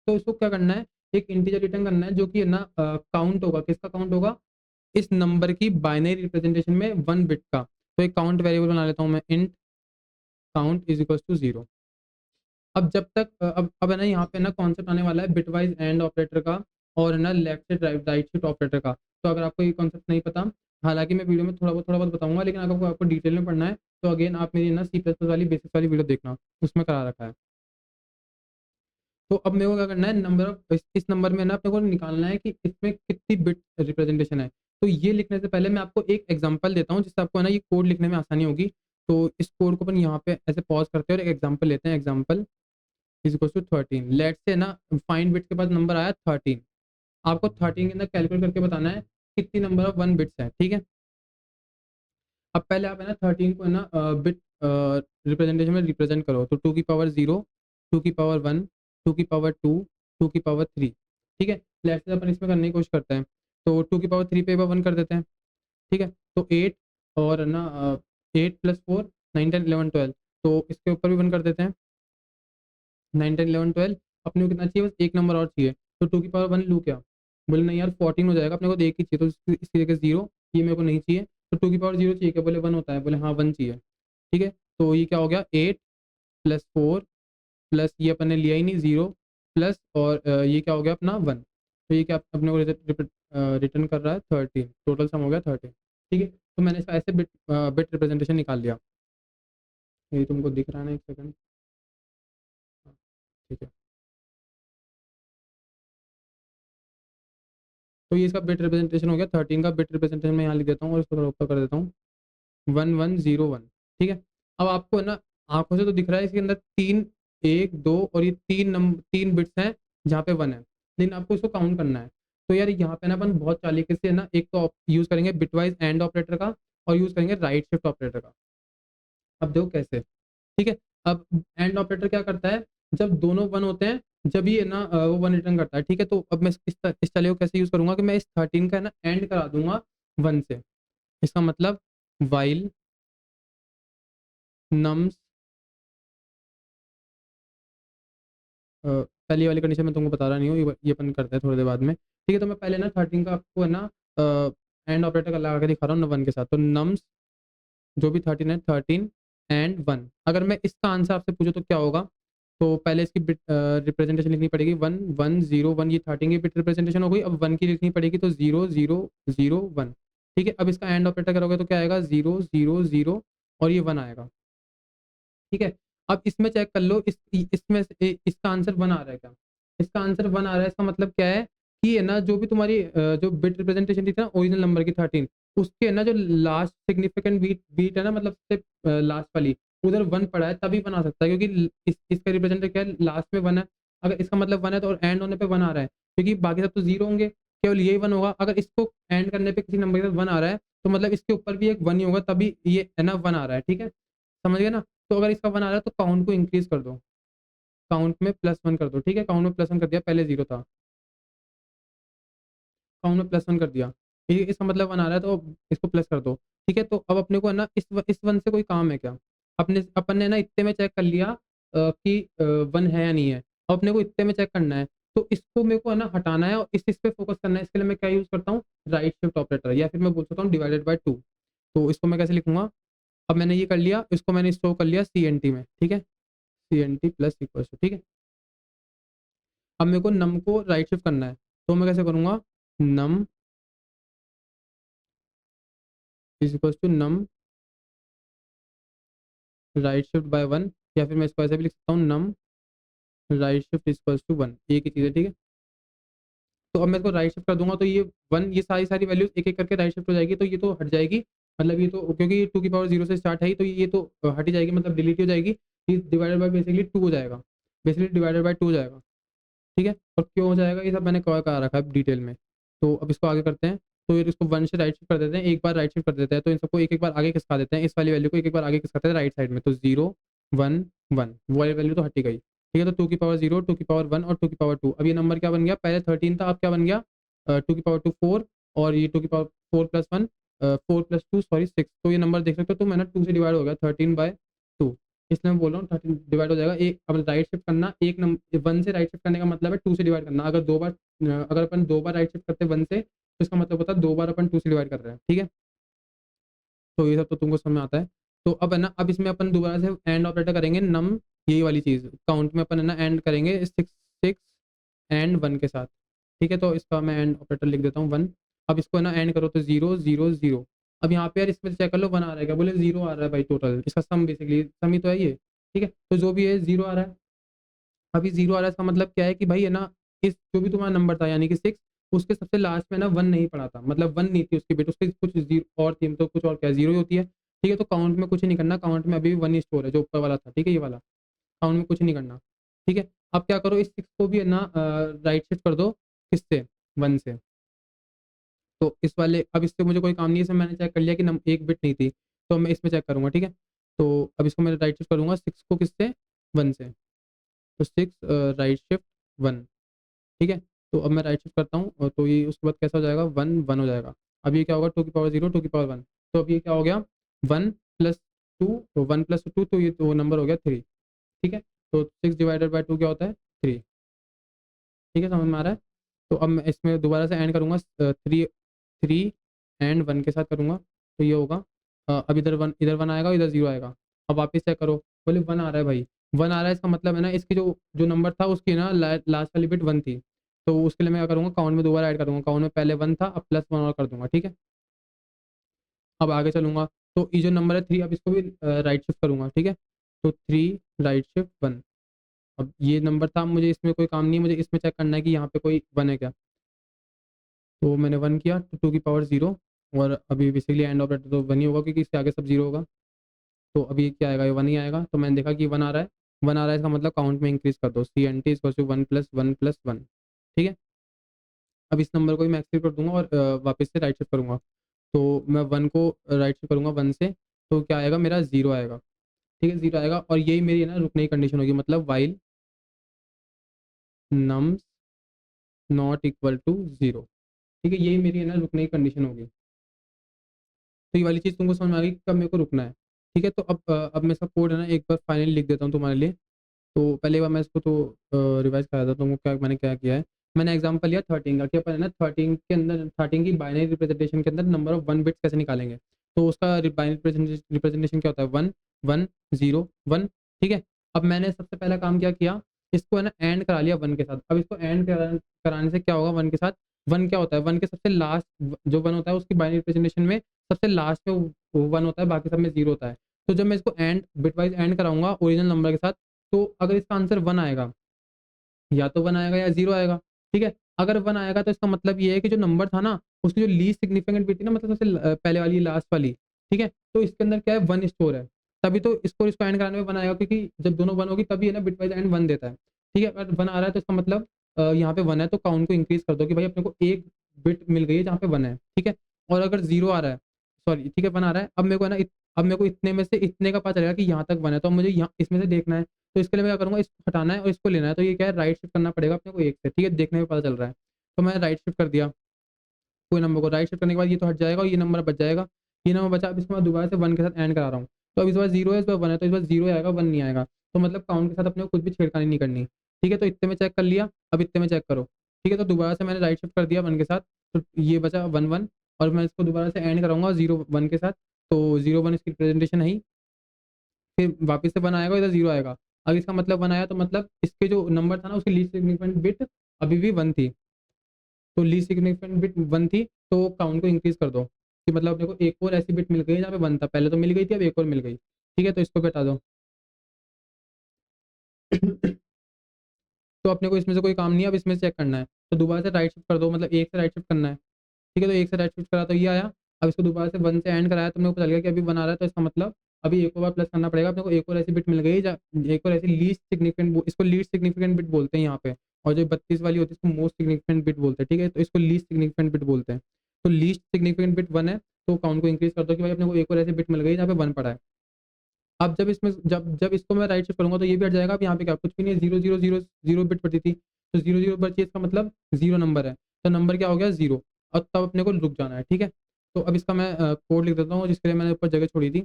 तो इसको क्या करना है, एक इंटीजर रिटर्न करना है जो कि है ना काउंट होगा, किसका काउंट होगा, इस नंबर की बाइनरी रिप्रेजेंटेशन में वन बिट का। तो एक काउंट वेरिएबल बना लेता हूँ मैं, int count is equal to 0। अब जब तक अब है ना यहाँ पे ना कॉन्सेप्ट आने वाला है बिटवाइज एंड ऑपरेटर का, और है ना लेफ्ट से राइट शिफ्ट ऑपरेटर का। तो अगर आपको ये कॉन्सेप्ट नहीं पता, हालांकि मैं वीडियो में थोड़ा बहुत बताऊंगा, लेकिन अगर आपको डिटेल में पढ़ना है तो अगेन आप मेरी ना सी प्लस प्लस वाली बेसिक्स वाली वीडियो देखना, उसमें करा रखा है। तो अब मेरे को क्या करना है, नंबर ऑफ इस नंबर में ना अपने को निकालना है कि इसमें कितनी बिट रिप्रेजेंटेशन है। तो ये लिखने से पहले मैं आपको एक एग्जांपल देता हूँ जिससे आपको है ना ये कोड लिखने में आसानी होगी। तो इस कोड को अपन यहाँ पे ऐसे पॉज करते हैं और एक एग्जांपल लेते हैं। Example is equal to 13। Let say ना फाइंड बिट के पास नंबर आया 13, आपको 13 के अंदर कैलकुलेट करके बताना है कितनी नंबर ऑफ वन बिट्स है। ठीक है, अब पहले आप है ना 13 को है ना बिट रिप्रेजेंटेशन में रिप्रेजेंट करो। तो 2 की पावर 0, 2 की पावर 1, 2 की पावर 2, 2 की पावर 3। ठीक है, लेट्स से अपन इसमें करने की कोशिश करते हैं। तो 2 की पावर 3 पे 1 कर देते हैं। ठीक है, तो 8 और है ना 8 + 4 9 10 11 12, तो इसके ऊपर भी 1 कर देते हैं। 9 10 11 12, अपने को कितना चाहिए, बस एक नंबर और चाहिए। तो 2 की पावर 1 लूँ क्या, बोले नहीं यार 14 हो जाएगा, अपने को तो एक ही चाहिए, तो इसकी जगह 0, ये मेरे को नहीं चाहिए। तो 2 की पावर 0 चाहिए क्या, बोले 1 होता है, बोले हाँ 1 चाहिए। ठीक है, तो ये क्या हो गया, 8 + 4 प्लस ये अपन ने लिया ही नहीं 0, प्लस और ये क्या हो गया अपना 1। तो ये क्या अपने को रिटर्न कर रहा है 13, टोटल सम हो गया 13। ठीक है, तो मैंने इसका ऐसे बिट बिट रिप्रेजेंटेशन निकाल लिया। ये तुमको दिख रहा है ना, एक सेकंड। ठीक है, तो ये इसका बिट रिप्रेजेंटेशन हो गया 13 का बिट रिप्रेजेंटेशन मैं यहाँ लिख देता हूँ और इसको थोड़ा ऊपर कर देता हूँ, 1101। ठीक है, अब आपको है ना आंखों से तो दिख रहा है इसके अंदर तीन, एक दो और ये तीन बिट्स हैं जहाँ पे 1 है, लेकिन आपको इसको काउंट करना है। तो यार यहाँ पे ना अपन बहुत चालाकी से ना एक तो यूज करेंगे बिटवाइज एंड ऑपरेटर का, और यूज करेंगे राइट शिफ्ट ऑपरेटर का। अब देखो कैसे। ठीक है, अब एंड ऑपरेटर क्या करता है, जब दोनों 1 होते हैं जब ये ना वो 1 रिटर्न करता है। ठीक है, तो अब मैं इस चले को कैसे यूज करूंगा कि मैं इस 13 का ना एंड करा दूंगा 1 से। इसका मतलब वाइल नम्स, पहली वाली कंडीशन मैं तुमको बता रहा नहीं हूँ, ये अपन करते हैं थोड़ी देर बाद में। ठीक है, तो मैं पहले ना 13 का आपको है ना एंड ऑपरेटर का लगा के दिखा रहा हूँ ना 1 के साथ। तो नम्स जो भी 13 है, 13 एंड 1। अगर मैं इसका आंसर आपसे पूछूं तो क्या होगा, तो पहले इसकी बिट रिप्रेजेंटेशन लिखनी पड़ेगी 1 1 0 1, ये 13 की बिट रिप्रेजेंटेशन हो गई। अब 1 की लिखनी पड़ेगी, तो 0 0 0 1। ठीक है, अब इसका एंड ऑपरेटर करोगे तो क्या आएगा, 0 0 0 और ये 1 आएगा। ठीक है, अब इसमें चेक कर लो, इसमें इसका आंसर 1 आ रहा है क्या, इसका आंसर 1 आ रहा है। इसका मतलब क्या है कि है ना जो भी तुम्हारी जो बिट रिप्रेजेंटेशन थी ना ओरिजिनल नंबर की 13, उसके है ना जो लास्ट सिग्निफिकेंट बीट बीट है ना, मतलब सबसे लास्ट वाली, उधर 1 पड़ा है तभी बना सकता है, क्योंकि इसका रिप्रेजेंटेशन क्या है, लास्ट में 1 है। अगर इसका मतलब 1 है तो एंड होने पे 1 आ रहा है, क्योंकि बाकी सब तो 0 होंगे, केवल यही 1 होगा। अगर इसको एंड करने पे किसी नंबर के साथ 1 आ रहा है, तो मतलब इसके ऊपर भी एक 1 ही होगा, तभी ये है ना 1 आ रहा है, ठीक है? समझ गए ना? तो अगर इसका 1 आ रहा है तो काउंट को इंक्रीज़ कर दो, काउंट में +1 कर दो, ठीक है? काउंट में +1 कर दिया, पहले 0 था, काउंट में +1 कर दिया। ये इसका मतलब 1 आ रहा है तो इसको प्लस कर दो, ठीक है? तो अब अपने को है ना इस 1 से कोई काम है क्या? अपन ने ना इतने में चेक कर लिया कि 1 है या नहीं है। अब अपने को इतने में चेक करना है, तो इसको मेरे को है ना हटाना है और इस पे फ़ोकस करना है। इसके लिए मैं क्या यूज़ करता हूँ? राइट शिफ्ट ऑपरेटर, या फिर मैं बोल सकता हूँ डिवाइडेड बाय 2। तो इसको मैं कैसे लिखूँगा? अब मैंने ये कर लिया, इसको मैंने स्टोर कर लिया सीएनटी में, ठीक है? सीएनटी प्लस इक्वल्स टू, ठीक है? अब मेरे को नम को राइट शिफ्ट करना है, तो मैं कैसे करूँगा? Num is equals to num right shift by 1, या फिर मैं इसको ऐसे भी लिख सकता हूँ, नम राइट शिफ्ट इक्वल्स टू 1, एक ही चीज़ है, ठीक है? तो अब मैं इसको राइट शिफ्ट कर दूँगा तो ये 1, ये सारी वैल्यूज़ एक-एक करके राइट शिफ्ट हो जाएगी, तो ये तो हट जाएगी। मतलब ये तो क्योंकि 2 की पावर 0 से स्टार्ट है ही, तो ये तो हट ही जाएगी, मतलब डिलीट हो जाएगी। ये डिवाइडेड बाय बेसिकली 2 हो जाएगा। बेसिकली डिवाइडेड बाय 2 हो जाएगा, ठीक है? और क्यों हो जाएगा ये सब मैंने कवर करा रखा है डिटेल में। तो अब इसको आगे करते हैं। तो फिर इसको 1 से राइट शिफ्ट कर देते हैं, एक बार राइट शिफ्ट कर देते हैं, तो इन सबको एक-एक बार आगे खिसका देते हैं। इस वाली वैल्यू को एक-एक बार आगे खिसकाते हैं राइट साइड में, तो 0, 1, 1 वो वाली वैल्यू तो हट ही गई। ठीक है? तो 2 की पावर 0, 2 की पावर 1 और 2 की पावर 2। अब ये नंबर क्या बन गया? पहले 13 था, अब क्या बन गया? 2 की पावर 2 4, और ये 2 की पावर 4 प्लस 1 4 प्लस 2 सॉरी 6। तो ये नंबर देख सकते हो, तो मैं ना 2 से डिवाइड हो गया 13/2, इसलिए मैं बोल रहा हूँ 13 डिवाइड हो जाएगा। एक अब राइट शिफ्ट करना, एक नंबर 1 से राइट शिफ्ट करने का मतलब है 2 से डिवाइड करना। अगर 2 बार अगर अपन 2 बार राइट शिफ्ट करते हैं 1 से, तो इसका मतलब होता है 2 बार अपन 2 से डिवाइड कर रहे हैं, ठीक है? तो ये सब तो तुमको समझ में आता है। तो अब है ना, अब इसमें अपन दोबारा से एंड ऑपरेटर करेंगे, नम यही वाली चीज़ काउंट में अपन है ना एंड करेंगे 6 एंड 1 के साथ, ठीक है? तो इसका मैं एंड ऑपरेटर लिख देता हूँ 1। अब इसको है ना एंड करो तो 0 0 0। अब यहाँ पे यार इसमें चेक कर लो 1 आ रहा है क्या? बोले 0 आ रहा है भाई, टोटल इसका सम, बेसिकली सम ही तो है ये, ठीक है? तो जो भी है 0 आ रहा है। अभी 0 आ रहा है, इसका मतलब क्या है कि भाई है ना, इस जो भी तुम्हारा नंबर था यानी कि 6, उसके सबसे लास्ट में ना 1 नहीं पड़ा था, मतलब 1 नहीं थी उसकी बिट, उसके कुछ ज़ीरो और थी, तो कुछ और क्या 0 ही होती है, ठीक है? तो काउंट में कुछ नहीं करना, काउंट में अभी भी 1 ही स्टोर है, जो ऊपर वाला था, ठीक है? ये वाला, काउंट में कुछ नहीं करना, ठीक है? अब क्या करो, इस 6 को भी है ना राइट शिफ्ट कर दो, किससे? 1 से। तो इस वाले, अब इससे मुझे कोई काम नहीं है, इसमें मैंने चेक कर लिया कि नम एक बिट नहीं थी, तो मैं इसमें चेक करूँगा, ठीक है? तो अब इसको मैं राइट शिफ्ट करूँगा 6 को, किससे? 1 से। तो 6 राइट शिफ्ट 1, ठीक है? तो अब मैं राइट शिफ्ट करता हूँ, तो ये उसके बाद कैसा हो जाएगा? 1 1 हो जाएगा। अब ये क्या होगा? 2 की पावर 0, 2 की पावर 1। तो अब ये क्या हो गया? 1 प्लस 2, तो 1 प्लस 2, तो ये तो नंबर हो गया 3, ठीक है? तो 6 डिवाइडेड बाय 2 क्या होता है? 3, ठीक है? समझ में आ रहा है? तो अब मैं इसमें दोबारा से एंड करूँगा 3 एंड 1 के साथ करूँगा, तो ये होगा अब इधर 1 आएगा, इधर 0 आएगा। अब वापस चेक करो, बोले 1 आ रहा है भाई, 1 आ रहा है, इसका मतलब है ना इसकी जो जो नंबर था उसकी ना लास्ट वाली बिट 1 थी। तो उसके लिए मैं क्या करूँगा? काउंट में दोबारा ऐड करूँगा, काउंट में पहले 1 था, अब प्लस 1 और कर दूँगा, ठीक है? अब आगे चलूँगा, तो ये जो नंबर है 3, अब इसको भी राइट शिफ्ट करूँगा, ठीक है? तो 3 राइट शिफ्ट 1। अब ये नंबर था, मुझे इसमें कोई काम नहीं है, मुझे इसमें चेक करना है कि यहाँ पे कोई 1 है क्या? तो मैंने 1 किया, तो 2 की पावर 0, और अभी बेसिकली एंड ऑपरेटर तो 1 ही होगा, क्योंकि इसके आगे सब 0 होगा। तो अभी क्या आएगा? ये 1 ही आएगा। तो मैंने देखा कि 1 आ रहा है, 1 आ रहा है, इसका मतलब काउंट में इंक्रीज़ कर दो, CNT is equal to 1 plus 1 plus 1, ठीक है? अब इस नंबर को भी मैं एक्सेप्ट कर दूँगा और वापस से राइट शिफ्ट करूँगा। तो मैं 1 को राइट शिफ्ट करूँगा 1 से, तो क्या आएगा? मेरा 0 आएगा, ठीक है? 0 आएगा, और यही मेरी है ना रुकने की कंडीशन होगी, मतलब while nums not equal to 0, ठीक है? यही मेरी है ना रुकने की कंडीशन होगी। तो ये वाली चीज़ तुमको समझ में आ गई कि कब मेरे को रुकना है, ठीक है? तो अब मैं इसका कोड है ना एक बार फाइनली लिख देता हूँ तुम्हारे लिए। तो पहली बार मैं इसको तो रिवाइज़ करा देता हूँ तुमको, क्या मैंने क्या किया है। मैंने एग्ज़ाम्पल लिया 13 का, कि अपन है ना 13 के अंदर, 13 की बाइनरी रिप्रेजेंटेशन के अंदर नंबर ऑफ 1 बिट्स कैसे निकालेंगे। तो उसका बाइनरी रिप्रेजेंटेशन क्या होता है? 1 1 0 1, ठीक है? अब मैंने सबसे पहला काम क्या किया, इसको है ना एंड करा लिया 1 के साथ। अब इसको एंड कराने से क्या होगा 1 के साथ? 1 क्या होता है? 1 के सबसे लास्ट जो 1 होता है उसकी बाइनरी रिप्रेजेंटेशन में सबसे लास्ट में वो 1 होता है, बाकी सब में 0 होता है। तो जब मैं इसको एंड बिटवाइज़ एंड कराऊँगा ओरिजिनल नंबर के साथ, तो अगर इसका आंसर 1 आएगा, या तो 1 आएगा या 0 आएगा, ठीक है? अगर 1 आएगा तो इसका मतलब ये है कि जो नंबर था ना, उसकी जो लीस्ट सिग्निफिकेंट बिट थी ना, मतलब सबसे पहले वाली लास्ट वाली, ठीक है? तो इसके अंदर क्या है? 1 स्टोर है। तभी तो इसको एंड कराने में 1 आएगा, क्योंकि जब दोनों 1 होगी तभी है ना बिटवाइज़ एंड 1 देता है। ठीक है, अगर 1 आ रहा है तो इसका मतलब यहाँ पे 1 है तो काउंट को इंक्रीज़ कर दो कि भाई अपने को एक बिट मिल गई है जहाँ पे 1 है, ठीक है? और अगर 0 आ रहा है, सॉरी ठीक है 1 आ रहा है, अब मेरे को है ना अब मेरे को इतने में से इतने का पता चलेगा कि यहाँ तक 1 है, तो अब मुझे यहाँ इसमें से देखना है। तो इसके लिए मैं क्या करूँगा, इसको हटाना है और इसको लेना है, तो ये क्या है, राइट शिफ्ट करना पड़ेगा अपने को 1 से, ठीक है? देखने में पता चल रहा है। तो मैं राइट शिफ्ट कर दिया, कोई नंबर को राइट शिफ्ट करने के बाद ये तो हट जाएगा और ये नंबर बच जाएगा। ये नंबर बचा, अब इसको मैं दोबारा से 1 के साथ ऐड करा रहा हूँ। तो अब इस बार 0 है, इस बार 1 है, तो इस बार 0 आएगा, 1 नहीं आएगा। तो मतलब काउंट के साथ अपने को कुछ भी छेड़खानी नहीं करनी। ठीक है, तो इतने में चेक कर लिया, अब इतने में चेक करो। ठीक है, तो दोबारा से मैंने राइट शिफ्ट कर दिया 1 के साथ, तो ये बचा 1 1 और मैं इसको दोबारा से ऐड कराऊँगा 0 1 के साथ, तो 0 1 इसकी रिप्रेजेंटेशन है ही। फिर वापस से 1 आएगा, इधर 0 आएगा। अब इसका मतलब 1 आया तो मतलब इसके जो नंबर था ना उसकी लीस्ट सिग्निफिकेंट बिट अभी भी 1 थी। तो लीस्ट सिग्निफिकेंट बिट 1 थी, तो काउंट को इंक्रीज़ कर दो कि मतलब अपने को एक और ऐसी बिट मिल गई है जहाँ पे 1 था। पहले तो मिल गई थी, अब एक और मिल गई। ठीक है, तो इसको भी हटा दो। तो अपने को इसमें से कोई काम नहीं है, अब इसमें से चेक करना है। तो दोबारा से राइट शिफ्ट कर दो, मतलब 1 से राइट शिफ्ट करना है। ठीक है, तो 1 से राइट शिफ्ट करा तो ये आया। अब इसको दोबारा से 1 से एंड कराया तो मेरे को पता चल गया कि अभी 1 आ रहा है, तो इसका मतलब अभी एक और बार प्लस करना पड़ेगा। अपने को एक और ऐसी बिट मिल गई जहाँ एक और ऐसी लीस्ट सिग्निफिकेंट इसको लीस्ट सिग्निफिकेंट बिट बोलते हैं यहाँ पे। और जो 32 वाली होती है इसको मोस्ट सिग्निफिकेंट बिट बोलते हैं। ठीक है, तो इसको लीस्ट सिग्निफिकेंट बिट बोलते हैं। तो लीस्ट सिग्निफिकेंट बिट 1 है, तो काउंट को इंक्रीज़ कर दो कि भाई अपने को एक और ऐसी बिट मिल गई जहाँ पे 1 पड़ा है। अब जब इसमें जब इसको मैं राइट शिफ्ट करूँगा तो ये भी हट जाएगा। अब यहाँ पे क्या कुछ भी नहीं है, 0 0 0 0 बिट पड़ती थी। तो 0 0 बची, इसका मतलब 0 नंबर है। तो नंबर क्या हो गया 0, और तब अपने को रुक जाना है, ठीक है? तो अब इसका मैं कोड लिख देता हूँ जिसके लिए मैंने ऊपर जगह छोड़ी थी।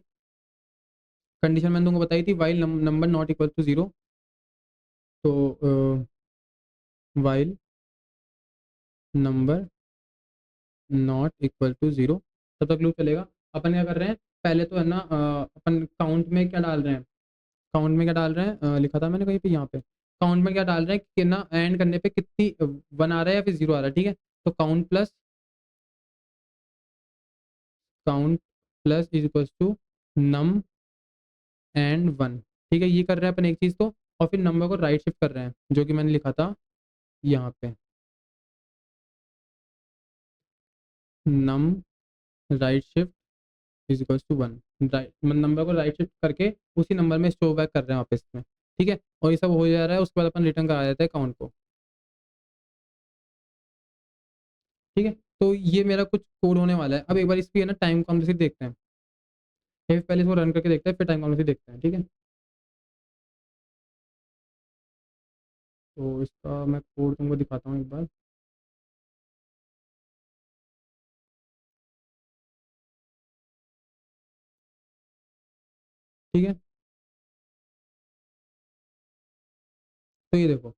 कंडीशन मैंने तुमको बताई थी, while number not equal to 0। तो while number not equal to 0 तब तक लूप चलेगा। अपन क्या कर रहे हैं, पहले तो है ना अपन काउंट में क्या डाल रहे हैं, काउंट में क्या डाल रहे हैं, लिखा था मैंने कहीं पे यहाँ पे। काउंट में क्या डाल रहे हैं कि ना एंड करने पे कितनी 1 आ रहा है या फिर 0 आ रहा है, ठीक है? तो count plus is equal to num and 1। ठीक है, ये कर रहे हैं अपन एक चीज़ तो, और फिर नंबर को राइट शिफ्ट कर रहे हैं जो कि मैंने लिखा था यहाँ पे, num right shift is equal to 1। Right number को राइट शिफ्ट करके उसी नंबर में स्टोर बैक कर रहे हैं वापस में। ठीक है, और ये सब हो जा रहा है, उसके बाद अपन रिटर्न करा देते हैं काउंट को। ठीक है, तो ये मेरा कुछ कोड होने वाला है। अब एक बार इसकी है ना टाइम कॉम्प्लेक्सिटी देखते हैं। पहले इसको रन करके देखते हैं, फिर टाइम कॉम्प्लेक्सिटी देखते हैं, ठीक है? तो इसका मैं कोड तुमको दिखाता हूँ एक बार। ठीक है, तो ये देखो,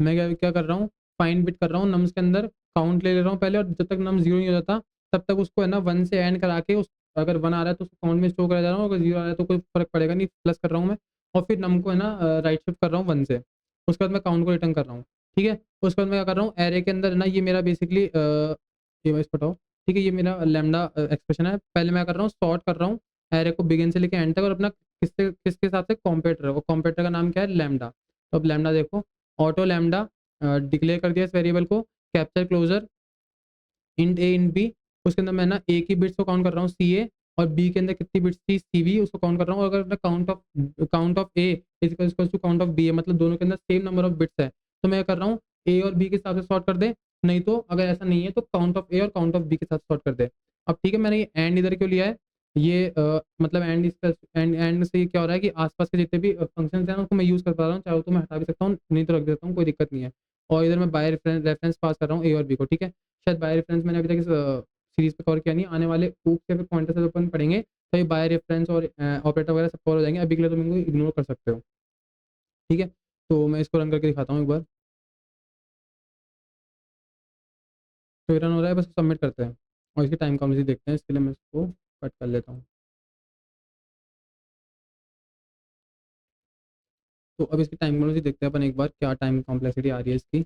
मैं क्या क्या कर रहा हूँ, फाइंड बिट कर रहा हूँ नम्स के अंदर, काउंट ले ले रहा हूँ पहले, और जब तक नम 0 नहीं हो जाता तब तक उसको है ना 1 से एंड करा के, उस अगर 1 आ रहा है तो उसको काउंट में स्टोर करा जा रहा हूँ, अगर 0 आ रहा है तो कोई फर्क पड़ेगा नहीं, प्लस कर रहा हूँ मैं। और फिर नम को है ना राइट शिफ्ट कर रहा हूँ 1 से। उसके बाद मैं काउंट को रिटर्न कर रहा हूँ। ठीक है, उसके बाद मैं क्या कर रहा हूँ, एरे के अंदर है ना, ये मेरा बेसिकली ये वाइस पटाओ। ठीक है, ये मेरा लैम्डा एक्सप्रेशन है। पहले मैं कर रहा हूँ सॉर्ट कर रहा हूँ एरे को बिगिन से लेकर एंड तक, और अपना किसके हिसाब से कॉम्पेटर है, वो कॉम्पेटर का नाम क्या है, लैम्डा। तो अब लैम्डा देखो, ऑटो लैम्डा डिक्लेयर कर दिया इस वेरिएबल को, कैप्चर क्लोजर इंट ए इंट बी। उसके अंदर मैं ना ए की बिट्स को काउंट कर रहा हूँ सी ए, और बी के अंदर कितनी बिट्स थी सी बी, उसको काउंट कर रहा हूँ। और अगर count of A is equal to count of B है, मतलब दोनों के अंदर सेम नंबर ऑफ बिट्स है, तो मैं कर रहा हूँ ए और बी के हिसाब से सॉर्ट कर दे। नहीं तो अगर ऐसा नहीं है तो काउंट ऑफ ए और काउंट ऑफ बी के साथ सॉर्ट कर दे। अब ठीक है, मैंने ये एंड इधर क्यों लिया है, ये मतलब एंड इसका एंड से ये क्या हो रहा है कि आसपास के जितने भी फंक्शन हैं उनको मैं यूज़ कर पा रहा हूँ, चाहे तो मैं हटा भी सकता हूँ, नहीं तो रख देता हूँ, कोई दिक्कत नहीं है। और इधर मैं बाय रेफरेंस पास कर रहा हूँ ए और बी को, ठीक है? शायद बाय रेफरेंस मैंने अभी तक इस सीरीज पे कवर किया नहीं, आने वाले ऊप के फिर पॉइंटर से अपन पढ़ेंगे तो ये बाय रेफरेंस और ऑपरेटर वगैरह सब कवर हो जाएंगे। अभी के लिए तुम इनको इग्नोर कर सकते हो। ठीक है, तो मैं इसको रन करके दिखाता हूँ एक बार। तो रन हो रहा है, बस सबमिट करते हैं और इसकी टाइम कॉम्प्लेक्सिटी देखते हैं। इसके लिए मैं इसको कट कर लेता हूँ। तो अब इसकी टाइम कॉम्प्लेक्सिटी देखते हैं अपन एक बार, क्या टाइम कॉम्प्लेक्सिटी आ रही है इसकी।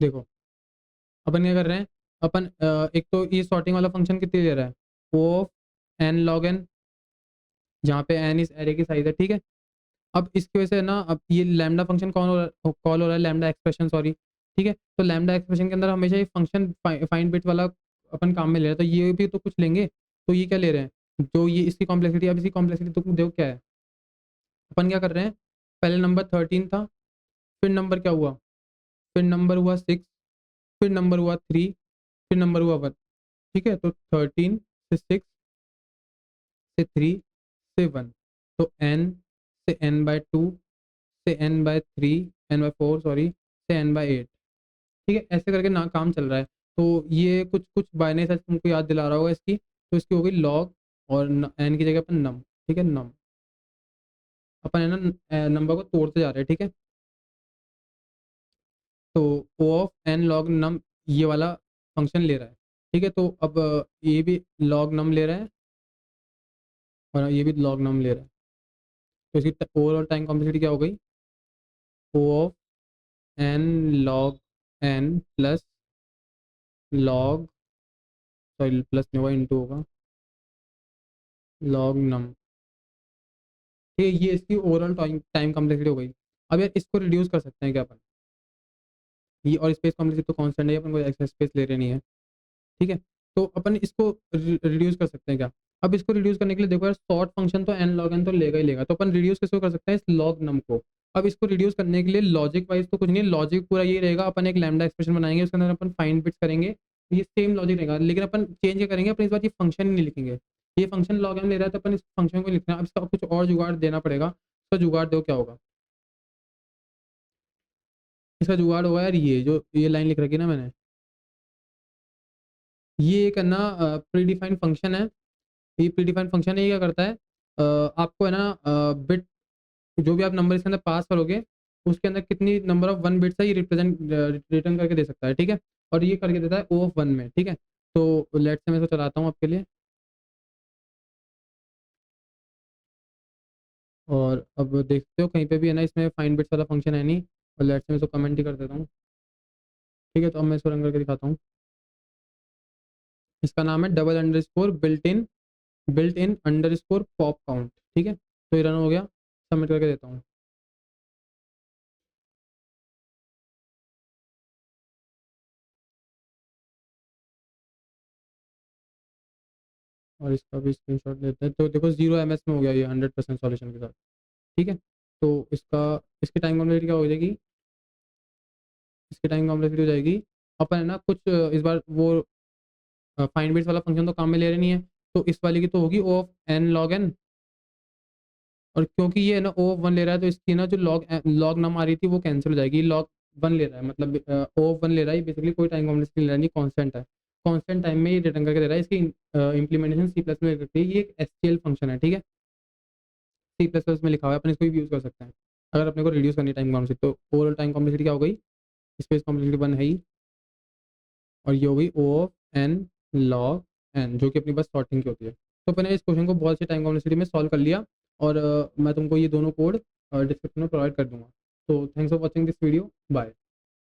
देखो, अपन क्या कर रहे हैं, अपन एक तो ये सॉर्टिंग वाला फंक्शन कितनी दे रहा है, ओ ऑफ एन लॉग एन, जहाँ पे एन इस एरे की साइज है, ठीक है? अब इसकी वजह से ना, अब ये लैम्डा फंक्शन कॉल हो रहा है, लैम्डा एक्सप्रेशन सॉरी। ठीक है, तो लैम्डा एक्सप्रेशन के अंदर हमेशा ये फंक्शन फाइंड बिट वाला अपन काम में ले रहे हैं, तो ये भी तो कुछ लेंगे। तो ये क्या ले रहे हैं, जो ये इसकी कॉम्प्लेक्सिटी, अब इसकी कॉम्प्लेक्सिटी तुम देखो क्या है। अपन क्या कर रहे हैं, पहले नंबर 13 था, फिर नंबर क्या हुआ, फिर नंबर हुआ 6, फिर नंबर हुआ 3, फिर नंबर हुआ 1। ठीक है, तो 13 से 6 से 3 से 1, तो n से n/2 से n/3, n/4 सॉरी, से n/8। ठीक है, ऐसे करके ना काम चल रहा है। तो ये कुछ कुछ बाइनरी सर्च तुमको याद दिला रहा होगा इसकी, तो इसकी हो गई लॉग, और एन की जगह पर नम। ठीक है, नम, अपन है ना नंबर को तोड़ते जा रहे हैं। ठीक है, तो ओ ऑफ एन लॉग नम ये वाला फंक्शन ले रहा है। ठीक है, तो अब ये भी लॉग नम ले रहा है, और ये भी लॉग नम ले रहा है। तो इसकी ओवरऑल टाइम कॉम्प्लेक्सिटी क्या हो गई, O of N log n plus log, sorry plus नहीं होगा, इंटू होगा, लॉग नम। ठीक है, ये इसकी ओवरऑल टाइम टाइम कॉम्प्लेक्सिटी हो गई। अब यार इसको रिड्यूस कर सकते हैं क्या अपन, ये और स्पेस कॉम्प्लेक्सिटी तो कांस्टेंट है, अपन को एक्स्ट्रा स्पेस ले रही नहीं है। ठीक है, तो अपन इसको रिड्यूस कर सकते हैं क्या। अब इसको रिड्यूस करने के लिए देखो यार, सॉर्ट फंक्शन तो एन लॉग एन तो लेगा ही लेगा, तो अपन रिड्यूस किसको कर सकते हैं, इस लॉग नम को। अब इसको रिड्यूस करने के लिए लॉजिक वाइज तो कुछ नहीं, लॉजिक पूरा ये रहेगा, अपन एक लैम्डा एक्सप्रेशन बनाएंगे, उसके अंदर अपन फाइंड बिट्स करेंगे, ये सेम लॉजिक रहेगा, लेकिन अपन चेंज क्या करेंगे, अपन इस बार ये फंक्शन ही नहीं लिखेंगे। ये फंक्शन लॉग एन ले रहा है, तो अपन इस फंक्शन को लिखना है। अब इसका कुछ और जुगाड़ देना पड़ेगा, इसका जुगाड़ दो क्या होगा, इसका जुगाड़ होगा यार, ये जो ये लाइन लिख रखी है ना मैंने, ये एक है ना प्री डिफाइंड फंक्शन है। ये प्री डिफाइंड फंक्शन है, ये क्या करता है, आपको है ना बिट, जो भी आप नंबर इसके अंदर पास करोगे, उसके अंदर कितनी नंबर ऑफ वन बिट्स है, ये रिप्रेजेंट रिटर्न करके दे सकता है। ठीक है, और ये करके देता है ओ ऑफ वन में। ठीक है, तो लेट्स से मैं इसको चलाता हूँ आपके लिए, और अब देखते हो कहीं पे भी है ना इसमें फाइंड बिट्स वाला फंक्शन है नहीं, और लेट्स से मैं इसको कमेंट ही कर देता हूँ। ठीक है, तो अब मैं इसको रन करके दिखाता हूँ। इसका नाम है double underscore built in underscore pop count. ठीक है, तो ये रन हो गया, सबमिट करके देता हूँ। और इसका भी स्क्रीनशॉट लेते हैं, तो देखो 0 ms में हो गया ये 100% सॉल्यूशन के साथ। ठीक है, तो इसका, इसकी टाइम कॉम्प्लेक्सिटी क्या हो जाएगी, इसकी टाइम कॉम्प्लेक्सिटी हो जाएगी, अपन है ना कुछ इस बार वो फाइंड बिट्स वाला फंक्शन तो काम में ले रहे नहीं है, तो इस वाली की तो होगी ओ ऑफ एन लॉग एन, और क्योंकि ये है ना ओ ऑफ वन ले रहा है, तो इसकी ना जो लॉग नम आ रही थी वो कैंसिल हो जाएगी, लॉग वन ले रहा है, मतलब ओ ऑफ वन ले रहा है, बेसिकली कोई टाइम कॉम्प्लेक्सिटी ले रहा नहीं, कॉन्स्टेंट है, कॉन्स्टेंट टाइम में ये रिटर्न करके दे रहा है। इसकी इंप्लीमेंटेशन सी प्लस में करती है, ये एक एसटीएल फंक्शन है। ठीक है, सी प्लस प्लस में लिखा हुआ है, अपन इसको भी यूज़ कर सकते हैं अगर अपने को रिड्यूस करनी है टाइम कॉम्प्लेक्सिटी। तो ओवरऑल टाइम कॉम्प्लेक्सिटी क्या हो गई, स्पेस कॉम्प्लेक्सिटी वन है ही, और ये हो गई O of N log N, जो कि अपनी बस सॉर्टिंग की होती है। तो मैंने इस क्वेश्चन को बहुत से टाइम कॉम्प्लेक्सिटी में सॉल्व कर लिया, और मैं तुमको ये दोनों कोड डिस्क्रिप्शन में प्रोवाइड कर दूंगा। तो thanks for watching this video, bye.